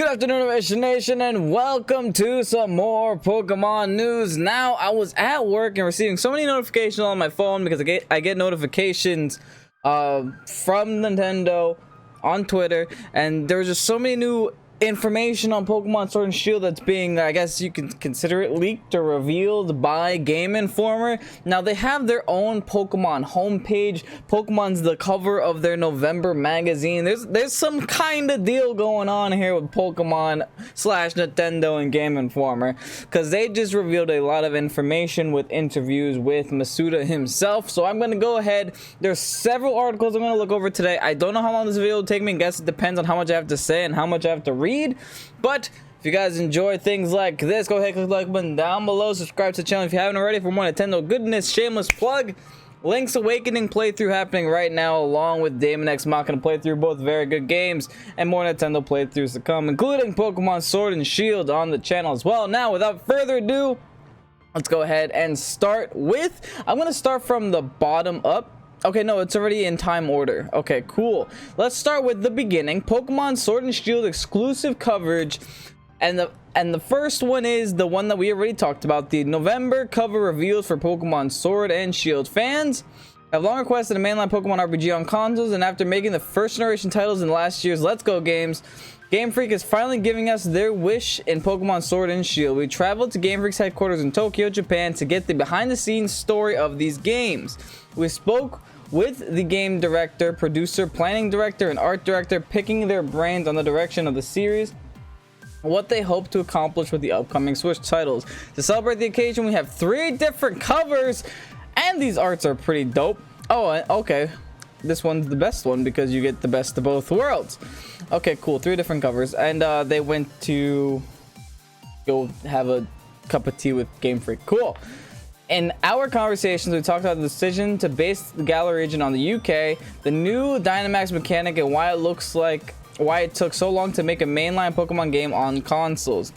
Good afternoon, Ovation Nation, and welcome to some more Pokemon news. Now, I was at work and receiving so many notifications on my phone because I get notifications from Nintendo on Twitter, and there was just so many new information on Pokemon Sword and Shield that's being, I guess you can consider it, leaked or revealed by GameInformer. Now, they have their own Pokemon homepage. Pokemon's the cover of their November magazine. There's some kind of deal going on here with Pokemon slash Nintendo and GameInformer, because they just revealed a lot of information with interviews with Masuda himself. So I'm going to go ahead. There's several articles I'm going to look over today. I don't know how long this video will take me. I guess it depends on how much I have to say and how much I have to read. But if you guys enjoy things like this, go ahead and click the like button down below, subscribe to the channel if you haven't already for more Nintendo goodness. Shameless plug, Link's Awakening playthrough happening right now, along with Damon X Machina playthrough, both very good games, and more Nintendo playthroughs to come, including Pokemon Sword and Shield on the channel as well. Now, without further ado, let's go ahead and start with, I'm going to start from the bottom up. Okay, no, it's already in time order. Okay, cool. Let's start with the beginning. Pokemon Sword and Shield exclusive coverage. And the first one is the one that we already talked about. The November cover reveals for Pokemon Sword and Shield. Fans have long requested a mainline Pokemon RPG on consoles, and after making the first generation titles in last year's Let's Go games, Game Freak is finally giving us their wish in Pokemon Sword and Shield. We traveled to Game Freak's headquarters in Tokyo, Japan to get the behind-the-scenes story of these games. We spoke with the game director, producer, planning director, and art director, picking their brains on the direction of the series, what they hope to accomplish with the upcoming Switch titles. To celebrate the occasion, we have 3 different covers, and these arts are pretty dope. Oh, okay. This one's the best one because you get the best of both worlds. Okay, cool. 3 different covers, and they went to go have a cup of tea with Game Freak. Cool. In our conversations, we talked about the decision to base the Galar region on the UK, the new Dynamax mechanic, and why it took so long to make a mainline Pokemon game on consoles.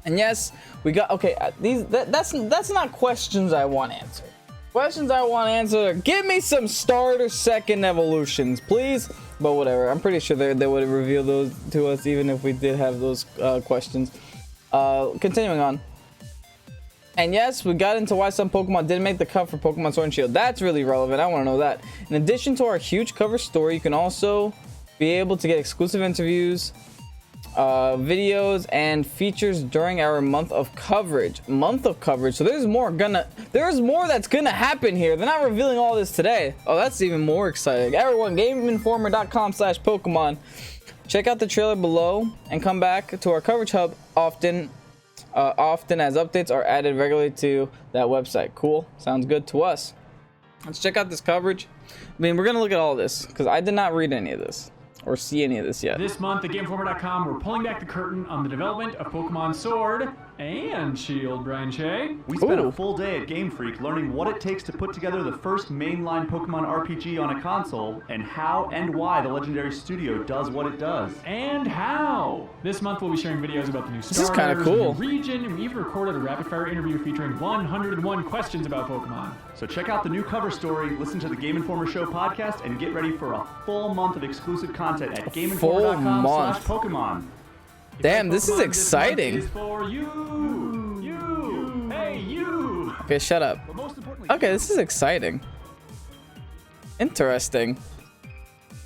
And yes, we got, okay, that's not questions I want answered. Questions I want answered are, give me some starter second evolutions, please. But whatever, I'm pretty sure they would reveal those to us even if we did have those questions. Continuing on. And yes, we got into why some Pokemon didn't make the cut for Pokemon Sword and Shield. That's really relevant. I want to know that. In addition to our huge cover story, you can also be able to get exclusive interviews, videos, and features during our month of coverage. So there's more that's gonna happen here. They're not revealing all this today. Oh, that's even more exciting. Everyone, GameInformer.com/Pokemon. Check out the trailer below and come back to our coverage hub often as updates are added regularly to that website. Cool, sounds good to us. Let's check out this coverage. I mean, we're gonna look at all this because I did not read any of this or see any of this yet. This month at GameInformer.com, we're pulling back the curtain on the development of Pokemon Sword and Shield, Brian Shea. We spent a full day at Game Freak learning what it takes to put together the first mainline Pokemon RPG on a console, and how and why the legendary studio does what it does. And how! This month we'll be sharing videos about the new starters, This is kind of cool. the new region, and we even recorded a rapid-fire interview featuring 101 questions about Pokemon. So check out the new cover story, listen to the Game Informer Show podcast, and get ready for a full month of exclusive content at GameInformer.com/Pokemon. Damn, this is exciting. This month is for you. Okay, shut up. Okay, this is exciting. Interesting.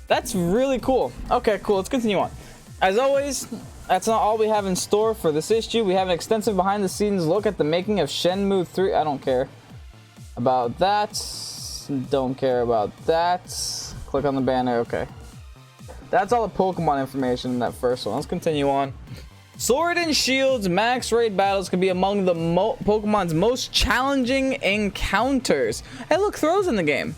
That's really cool. Okay, cool. Let's continue on. As always, that's not all we have in store for this issue. We have an extensive behind-the-scenes look at the making of Shenmue 3. I don't care about that. Don't care about that. Click on the banner. Okay. That's all the Pokemon information in that first one. Let's continue on. Sword and Shield's max raid battles can be among the Pokemon's most challenging encounters. Hey, look, Throw's in the game.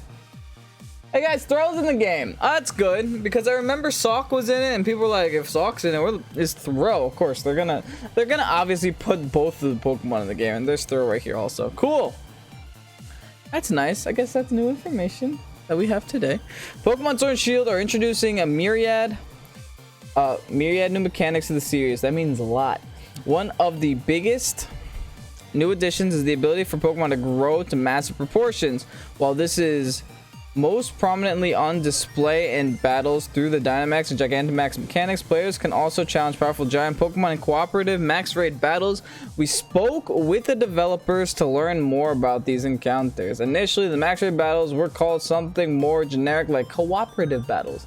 Hey guys, Throw's in the game. That's good, because I remember Sock was in it, and people were like, if Sock's in it, is Throw? Of course, they're gonna obviously put both of the Pokemon in the game, and there's Throw right here also. Cool. That's nice. I guess that's new information that we have today. Pokemon Sword and Shield are introducing a myriad new mechanics to the series. That means a lot. One of the biggest new additions is the ability for Pokemon to grow to massive proportions. While this is most prominently on display in battles through the Dynamax and Gigantamax mechanics. Players can also challenge powerful giant Pokemon in cooperative max raid battles. We spoke with the developers to learn more about these encounters. Initially, the max raid battles were called something more generic like cooperative battles.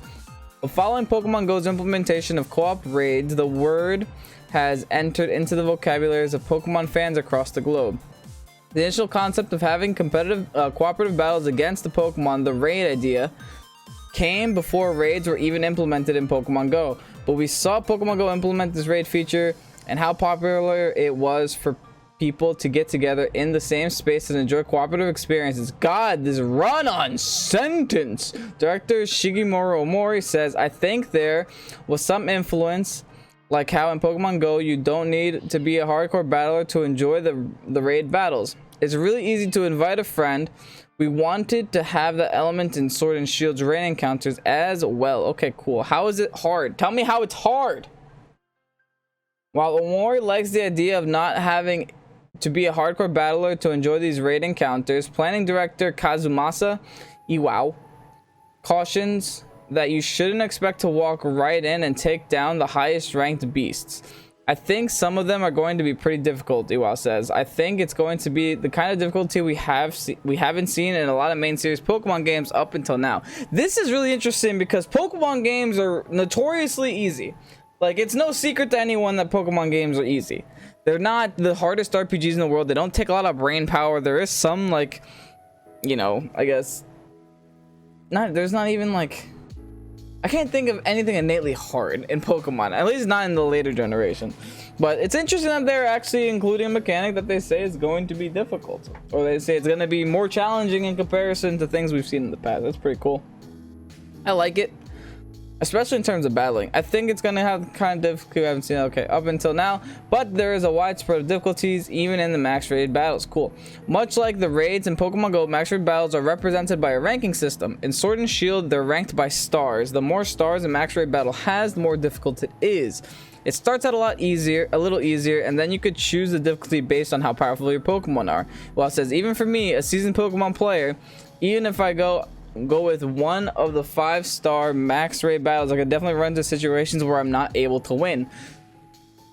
But following Pokemon Go's implementation of co-op raids, the word has entered into the vocabularies of Pokemon fans across the globe. The initial concept of having competitive cooperative battles against the Pokemon, the raid idea, came before raids were even implemented in Pokemon Go. But we saw Pokemon Go implement this raid feature and how popular it was for people to get together in the same space and enjoy cooperative experiences. God, this run-on sentence! Director Shigeru Omori says, I think there was some influence, like how in Pokemon Go you don't need to be a hardcore battler to enjoy the raid battles. It's really easy to invite a friend. We wanted to have the element in Sword and Shield's raid encounters as well. Okay, cool. How is it hard? Tell me how it's hard. While Omori likes the idea of not having to be a hardcore battler to enjoy these raid encounters, planning director Kazumasa Iwao cautions that you shouldn't expect to walk right in and take down the highest ranked beasts. I think some of them are going to be pretty difficult, Iwao says. I think it's going to be the kind of difficulty we haven't seen in a lot of main series Pokemon games up until now. This is really interesting because Pokemon games are notoriously easy. Like, it's no secret to anyone that Pokemon games are easy. They're not the hardest RPGs in the world. They don't take a lot of brain power. There is some, like, you know, I guess, there's not even, like, I can't think of anything innately hard in Pokemon, at least not in the later generation. But it's interesting that they're actually including a mechanic that they say is going to be difficult, or they say it's going to be more challenging in comparison to things we've seen in the past. That's pretty cool. I like it, especially in terms of battling. I think it's going to have kind of difficulty we haven't seen up until now, but there is a widespread of difficulties even in the max raid battles. Cool. Much like the raids in Pokemon Go, max raid battles are represented by a ranking system. In Sword and Shield, they're ranked by stars. The more stars a max raid battle has, the more difficult it is. It starts out a little easier, and then you could choose the difficulty based on how powerful your Pokemon are. Well, it says, even for me, a seasoned Pokemon player, even if I go with one of the 5-star max raid battles, I could definitely run into situations where I'm not able to win.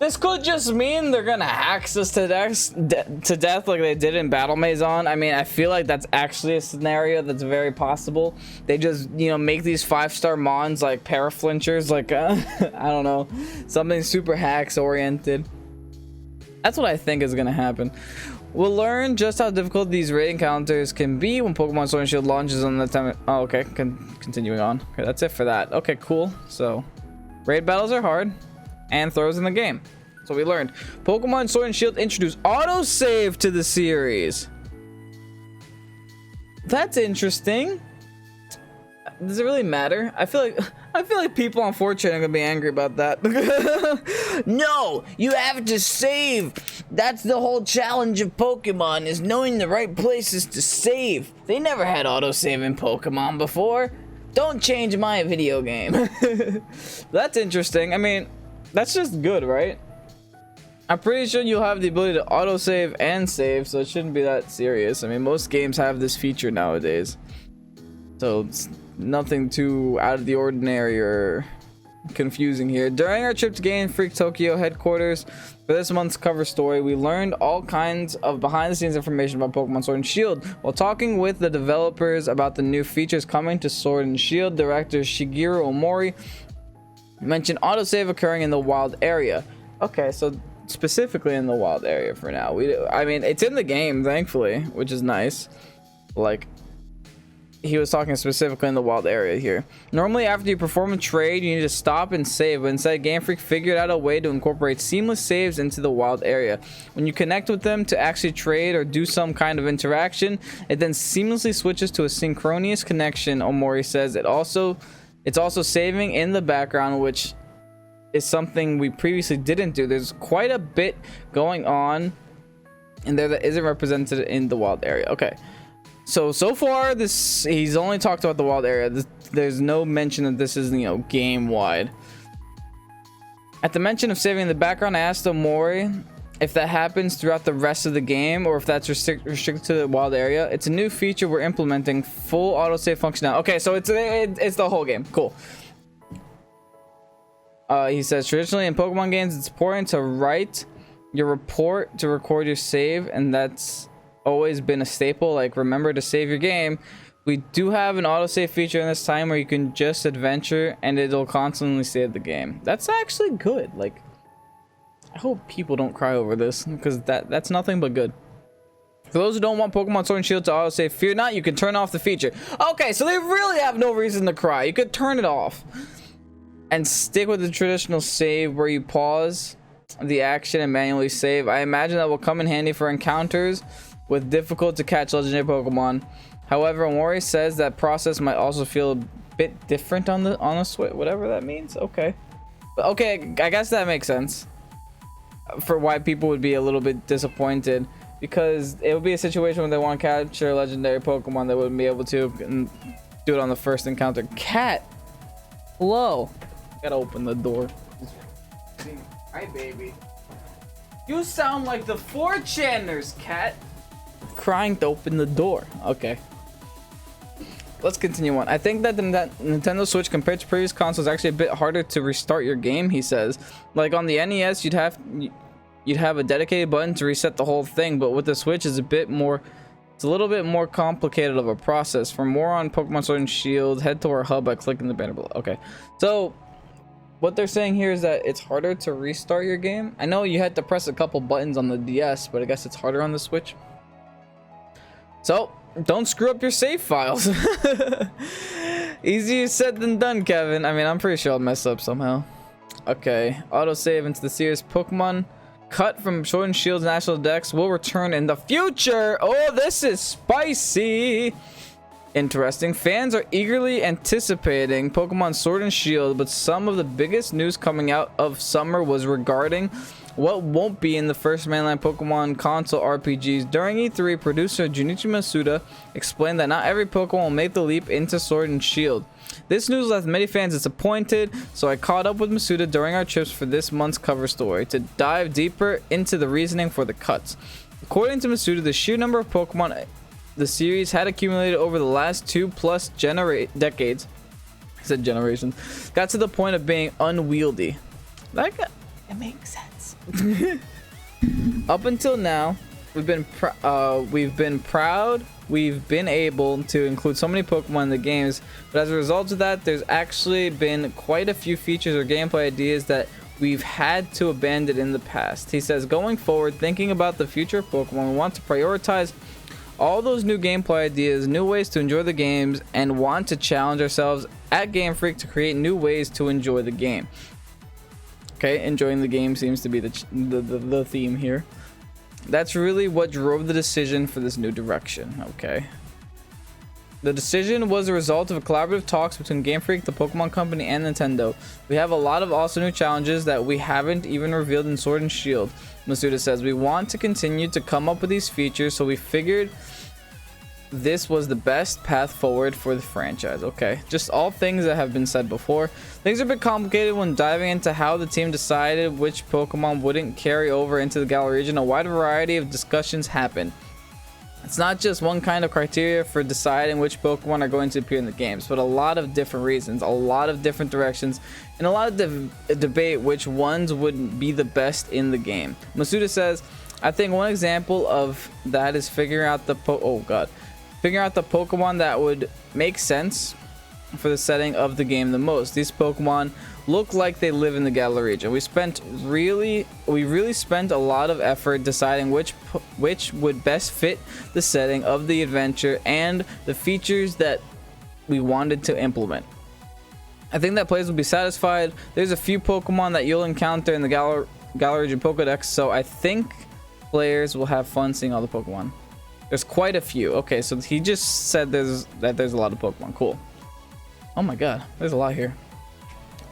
This could just mean they're gonna hack us to death like they did in Battle Maison. I mean, I feel like that's actually a scenario that's very possible. They just, you know, make these 5-star mons like paraflinchers, like I don't know, something super hacks oriented. That's what I think is gonna happen. We'll learn just how difficult these raid encounters can be when Pokemon Sword and Shield launches on the time. Oh, okay, continuing on. Okay, that's it for that. Okay, cool. So, raid battles are hard, and throws in the game. So we learned. Pokemon Sword and Shield introduced autosave to the series. That's interesting. Does it really matter? I feel like people on 4chan are gonna be angry about that. No, you have to save. That's the whole challenge of Pokemon, is knowing the right places to save. They never had autosave in Pokemon before. Don't change my video game. That's interesting. I mean, that's just good, right? I'm pretty sure you'll have the ability to autosave and save, so it shouldn't be that serious. I mean, most games have this feature nowadays, so it's nothing too out of the ordinary or confusing here. During our trip to Game Freak Tokyo headquarters for this month's cover story, we learned all kinds of behind-the-scenes information about Pokemon Sword and Shield. While talking with the developers about the new features coming to Sword and Shield, director Shigeru Omori mentioned autosave occurring in the wild area. Okay, so specifically in the wild area for now. I mean, it's in the game, thankfully, which is nice. Like, he was talking specifically in the wild area here. Normally, after you perform a trade, you need to stop and save, but instead, Game Freak figured out a way to incorporate seamless saves into the wild area. When you connect with them to actually trade or do some kind of interaction, it then seamlessly switches to a synchronous connection, Omori says. It's also saving in the background, which is something we previously didn't do. There's quite a bit going on in there that isn't represented in the wild area. Okay. So far, he's only talked about the wild area. There's no mention that this is, you know, game wide. At the mention of saving in the background, I asked Omori if that happens throughout the rest of the game or if that's restricted to the wild area. It's a new feature we're implementing, full autosave functionality. Okay, so it's the whole game. Cool. He says, traditionally in Pokemon games, it's important to write your report to record your save, and that's always been a staple. Like, remember to save your game. We do have an autosave feature in this time where you can just adventure and it'll constantly save the game. That's actually good. Like, I hope people don't cry over this, because that's nothing but good. For those who don't want Pokemon Sword and Shield to autosave, fear not, you can turn off the feature. Okay, so they really have no reason to cry. You could turn it off and stick with the traditional save where you pause the action and manually save. I imagine that will come in handy for encounters with difficult to catch legendary Pokemon. However, Mori says that process might also feel a bit different on the Switch, whatever that means. Okay, but okay, I guess that makes sense for why people would be a little bit disappointed, because it would be a situation when they want to capture a legendary Pokemon, they wouldn't be able to and do it on the first encounter. Cat, hello. Gotta open the door. Hi, baby. You sound like the 4chaners, Cat. Crying to open the door. Okay. Let's continue on. I think that the Nintendo Switch compared to previous consoles is actually a bit harder to restart your game, he says. Like on the NES, you'd have a dedicated button to reset the whole thing, but with the Switch, it's a little bit more complicated of a process. For more on Pokemon Sword and Shield, head to our hub by clicking the banner below. Okay. So what they're saying here is that it's harder to restart your game. I know you had to press a couple buttons on the DS, but I guess it's harder on the Switch. So don't screw up your save files. Easier said than done, Kevin. I mean, I'm pretty sure I'll mess up somehow. Okay, autosave into the series Pokemon cut from Sword and Shield's national decks will return in the future. Oh, this is spicy. Interesting. Fans are eagerly anticipating Pokemon Sword and Shield, but some of the biggest news coming out of summer was regarding what won't be in the first mainline Pokemon console RPGs. During E3, producer Junichi Masuda explained that not every Pokemon will make the leap into Sword and Shield. This news left many fans disappointed, so I caught up with Masuda during our trips for this month's cover story to dive deeper into the reasoning for the cuts. According to Masuda, the sheer number of Pokemon the series had accumulated over the last 2+ decades, I said generations, got to the point of being unwieldy. It makes sense. Up until now, we've been proud we've been able to include so many Pokemon in the games, but as a result of that, there's actually been quite a few features or gameplay ideas that we've had to abandon in the past. He says, going forward, thinking about the future of Pokemon, we want to prioritize all those new gameplay ideas, new ways to enjoy the games, and want to challenge ourselves at Game Freak to create new ways to enjoy the game. Okay, enjoying the game seems to be the theme here. That's really what drove the decision for this new direction. Okay. The decision was a result of collaborative talks between Game Freak, the Pokemon Company, and Nintendo. We have a lot of awesome new challenges that we haven't even revealed in Sword and Shield. Masuda says, we want to continue to come up with these features, so we figured this was the best path forward for the franchise. Okay, just all things that have been said before. Things are a bit complicated when diving into how the team decided which Pokemon wouldn't carry over into the Galar region. A wide variety of discussions happened. It's not just one kind of criteria for deciding which Pokemon are going to appear in the games, but a lot of different reasons, a lot of different directions, and a lot of debate which ones would be the best in the game. Masuda says, I think one example of that is figuring out the Pokemon that would make sense for the setting of the game the most. These Pokemon look like they live in the Galar region. We really spent a lot of effort deciding which would best fit the setting of the adventure and the features that we wanted to implement. I think that players will be satisfied. There's a few Pokemon that you'll encounter in the Galar region Pokedex, so I think players will have fun seeing all the Pokemon. There's quite a few. Okay, so he just said there's a lot of Pokemon. Cool. Oh my god, there's a lot here.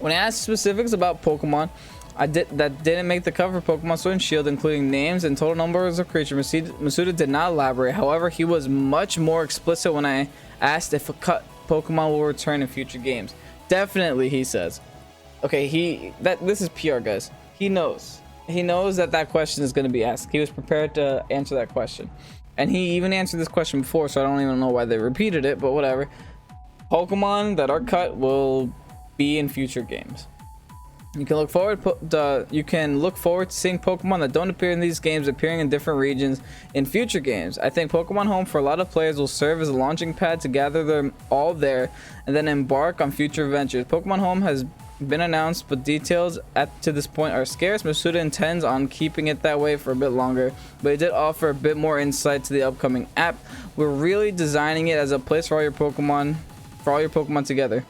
When I asked specifics about Pokemon that didn't make the cover of Pokemon Sword and Shield, including names and total numbers of creatures, Masuda did not elaborate. However, he was much more explicit when I asked if a cut Pokemon will return in future games. Definitely, he says. Okay, this is PR, guys. He knows. he knows that that question is going to be asked. He was prepared to answer that question, and he even answered this question before, so I don't even know why they repeated it, but whatever. Pokemon that are cut will be in future games. You can look forward to seeing Pokemon that don't appear in these games appearing in different regions in future games. I think Pokemon Home for a lot of players will serve as a launching pad to gather them all there and then embark on future adventures. Pokemon Home has been announced, but details to this point are scarce. Masuda intends on keeping it that way for a bit longer, but it did offer a bit more insight to the upcoming app. We're really designing it as a place for all your Pokemon together.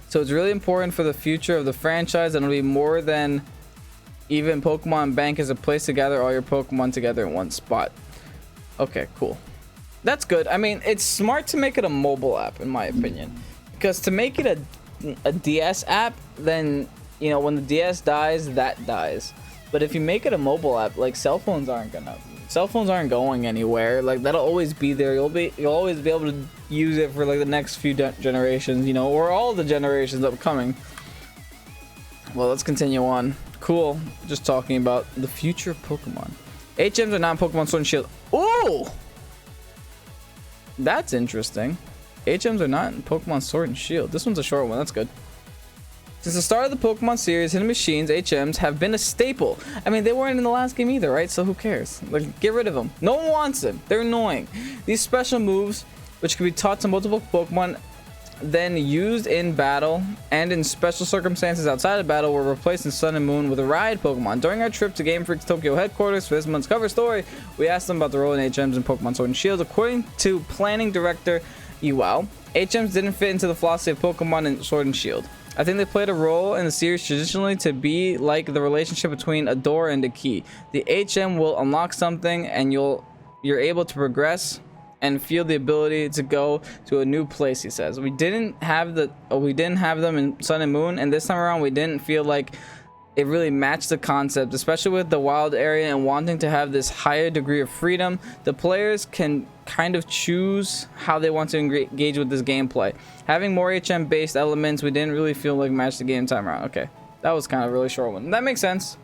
So it's really important for the future of the franchise, and it'll be more than even Pokemon Bank as a place to gather all your Pokemon together in one spot. Okay, cool. That's good. I mean, it's smart to make it a mobile app, in my opinion, because to make it a DS app, then, you know, when the DS dies, that dies. But if you make it a mobile app, like, cell phones aren't going anywhere. Like, that'll always be there. You'll always be able to use it for like the next few generations, you know, or all the generations upcoming. Well, let's continue on. Cool. Just talking about the future of Pokemon. HMs are not in Pokemon Sword and Shield. Ooh, that's interesting. HMs are not in Pokemon Sword and Shield. This one's a short one. That's good. Since the start of the Pokemon series, hidden machines, HMs, have been a staple. I mean, they weren't in the last game either, right? So who cares? Like, get rid of them. No one wants them. They're annoying. These special moves, which can be taught to multiple Pokemon, then used in battle and in special circumstances outside of battle, were replaced in Sun and Moon with a ride Pokemon. During our trip to Game Freak's Tokyo headquarters for this month's cover story, we asked them about the role in HMs in Pokemon Sword and Shield. According to planning director Iwao, HMs didn't fit into the philosophy of Pokemon in Sword and Shield. I think they played a role in the series traditionally to be like the relationship between a door and a key. The HM will unlock something, and you're able to progress and feel the ability to go to a new place, he says. We didn't have them in Sun and Moon, and this time around we didn't feel like it really matched the concept, especially with the wild area and wanting to have this higher degree of freedom. The players can kind of choose how they want to engage with this gameplay. Having more HM based elements, we didn't really feel like matched the game time around. Okay, that was kind of a really short one. That makes sense.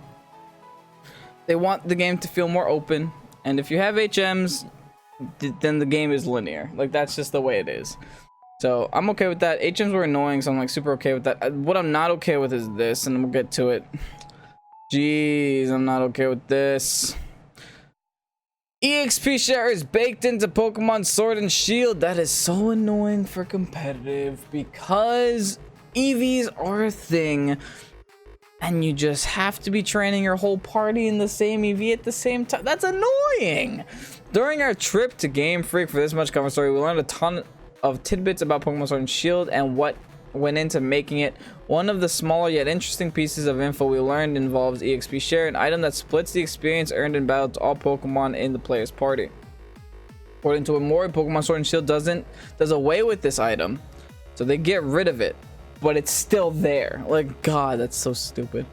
They want the game to feel more open, and if you have HMs, then the game is linear. Like, that's just the way it is. So I'm okay with that. HMs were annoying, so I'm like super okay with that. What I'm not okay with is this, and we'll get to it. Jeez, I'm not okay with this. EXP share is baked into Pokemon Sword and Shield. That is so annoying for competitive, because EVs are a thing, and you just have to be training your whole party in the same EV at the same time. That's annoying. During our trip to Game Freak for this much cover story, we learned a ton of tidbits about Pokemon Sword and Shield and what went into making it. One of the smaller yet interesting pieces of info we learned involves EXP share, an item that splits the experience earned in battle to all Pokemon in the player's party. According to Amori, Pokemon Sword and Shield does away with this item, so they get rid of it, but it's still there. Like, God, that's so stupid.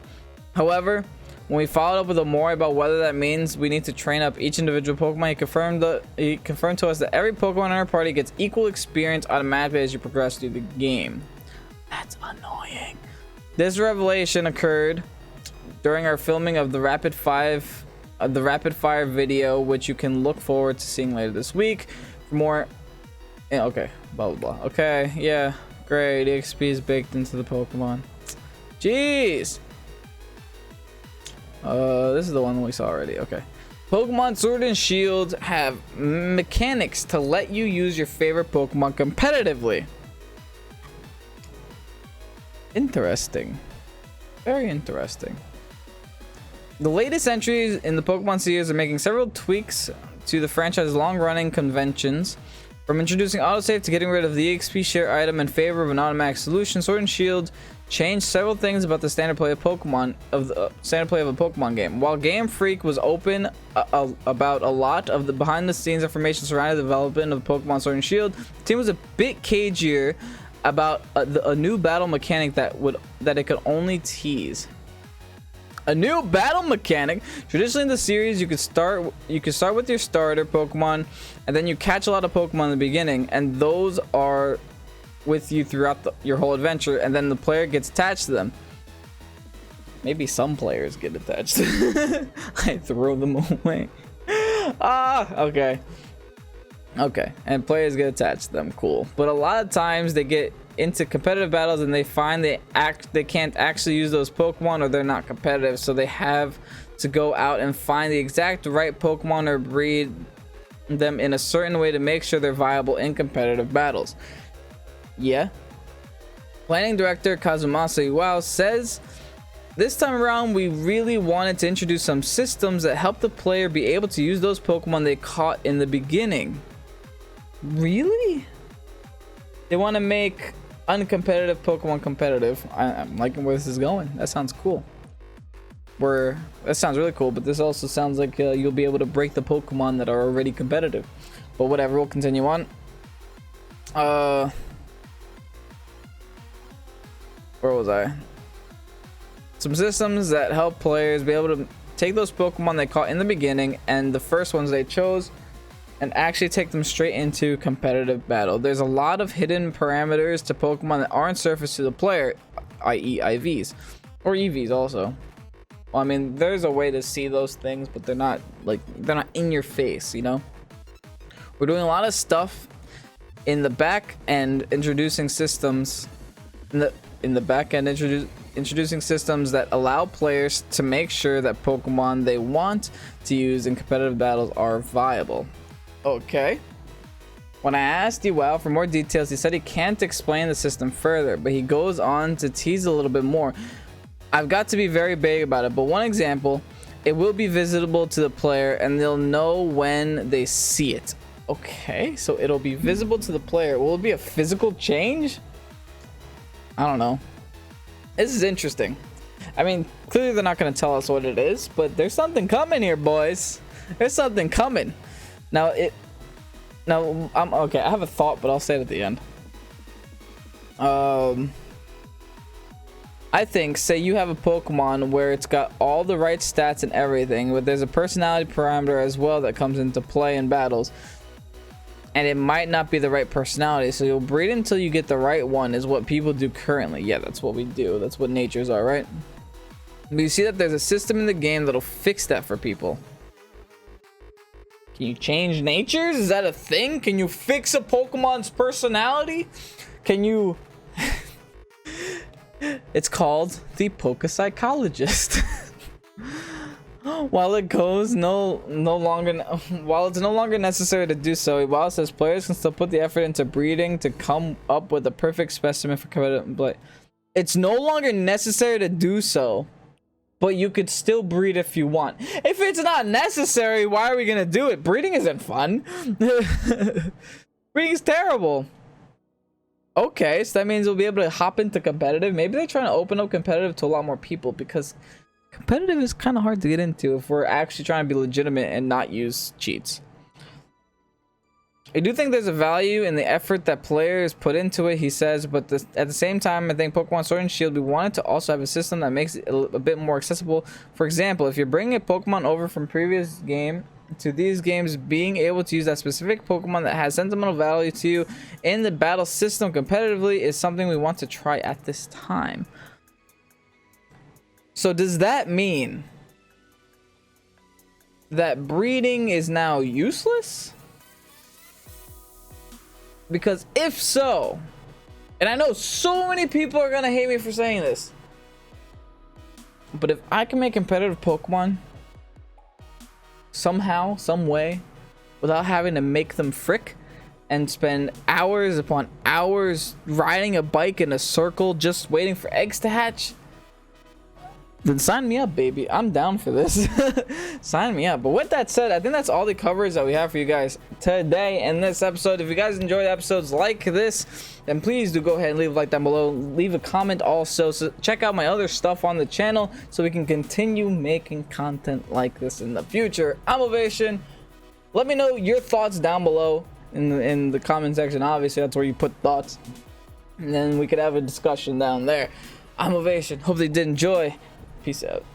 However, when we followed up with Amori about whether that means we need to train up each individual Pokemon, he confirmed to us that every Pokemon in our party gets equal experience automatically as you progress through the game. That's annoying. This revelation occurred during our filming of the rapid fire video, which you can look forward to seeing later this week. For more, yeah, okay, blah blah blah. Okay, yeah, great. EXP is baked into the Pokemon. Jeez. This is the one we saw already. Okay. Pokemon Sword and Shield have mechanics to let you use your favorite Pokemon competitively. Interesting. Very interesting. The latest entries in the Pokemon series are making several tweaks to the franchise's long-running conventions. From introducing autosave to getting rid of the EXP share item in favor of an automatic solution, Sword and Shield changed several things about the standard play of a Pokemon game. While Game Freak was open about a lot of the behind-the-scenes information surrounding the development of Pokemon Sword and Shield, the team was a bit cagier about a new battle mechanic that it could only tease. A new battle mechanic. Traditionally in the series, you could start with your starter Pokemon, and then you catch a lot of Pokemon in the beginning, and those are with you throughout your whole adventure, and then the player gets attached to them. Maybe some players get attached. I throw them away. Okay. Okay, and players get attached to them, cool. But a lot of times they get into competitive battles and they find they can't actually use those Pokemon, or they're not competitive, so they have to go out and find the exact right Pokemon or breed them in a certain way to make sure they're viable in competitive battles. Yeah. Planning director Kazumasa Iwao says, this time around, we really wanted to introduce some systems that help the player be able to use those Pokemon they caught in the beginning. Really? They want to make uncompetitive Pokemon competitive. I'm liking where this is going. That sounds cool. That sounds really cool, but this also sounds like you'll be able to break the Pokemon that are already competitive. But whatever, we'll continue on. Where was I? Some systems that help players be able to take those Pokemon they caught in the beginning and the first ones they chose and actually take them straight into competitive battle. There's a lot of hidden parameters to Pokemon that aren't surfaced to the player, i.e. IVs or EVs also. Well, I mean, there's a way to see those things, but they're not in your face, you know? We're doing a lot of stuff in the back end, introducing systems introducing systems that allow players to make sure that Pokemon they want to use in competitive battles are viable. Okay. When I asked Iwao for more details, he said he can't explain the system further, but he goes on to tease a little bit more. I've got to be very vague about it, but one example, it will be visible to the player and they'll know when they see it. Okay, so it'll be visible to the player. Will it be a physical change? I don't know. This is interesting. I mean, clearly they're not going to tell us what it is, but there's something coming here, boys. There's something coming. Now, I'm okay. I have a thought, but I'll say it at the end. I think, say you have a Pokemon where it's got all the right stats and everything, but there's a personality parameter as well that comes into play in battles. And it might not be the right personality, so you'll breed until you get the right one, is what people do currently. Yeah, that's what we do. That's what natures are, right? But you see that there's a system in the game that'll fix that for people. Can you change natures? Is that a thing? Can you fix a Pokemon's personality? Can you... It's called the Pokepsychologist. While it's no longer necessary to do so, Iwao says players can still put the effort into breeding to come up with a perfect specimen for competitive play. It's no longer necessary to do so, but you could still breed if you want. If it's not necessary, why are we gonna do it? Breeding isn't fun. Breeding is terrible. Okay, so that means we'll be able to hop into competitive. Maybe they're trying to open up competitive to a lot more people, because competitive is kind of hard to get into if we're actually trying to be legitimate and not use cheats. I do think there's a value in the effort that players put into it, he says, but at the same time, I think Pokemon Sword and Shield, we wanted to also have a system that makes it a bit more accessible. For example, if you're bringing a Pokemon over from previous game to these games, being able to use that specific Pokemon that has sentimental value to you in the battle system competitively is something we want to try at this time. So does that mean that breeding is now useless? Because if so, and I know so many people are gonna hate me for saying this, but if I can make competitive Pokemon somehow, some way, without having to make them frick and spend hours upon hours riding a bike in a circle just waiting for eggs to hatch, then sign me up, baby. I'm down for this. Sign me up. But with that said, I think that's all the coverage that we have for you guys today in this episode. If you guys enjoyed episodes like this, then please do go ahead and leave a like down below. Leave a comment also. So check out my other stuff on the channel so we can continue making content like this in the future. I'm Ovation. Let me know your thoughts down below in the comment section. Obviously, that's where you put thoughts. And then we could have a discussion down there. I'm Ovation. Hope they did enjoy. Peace out.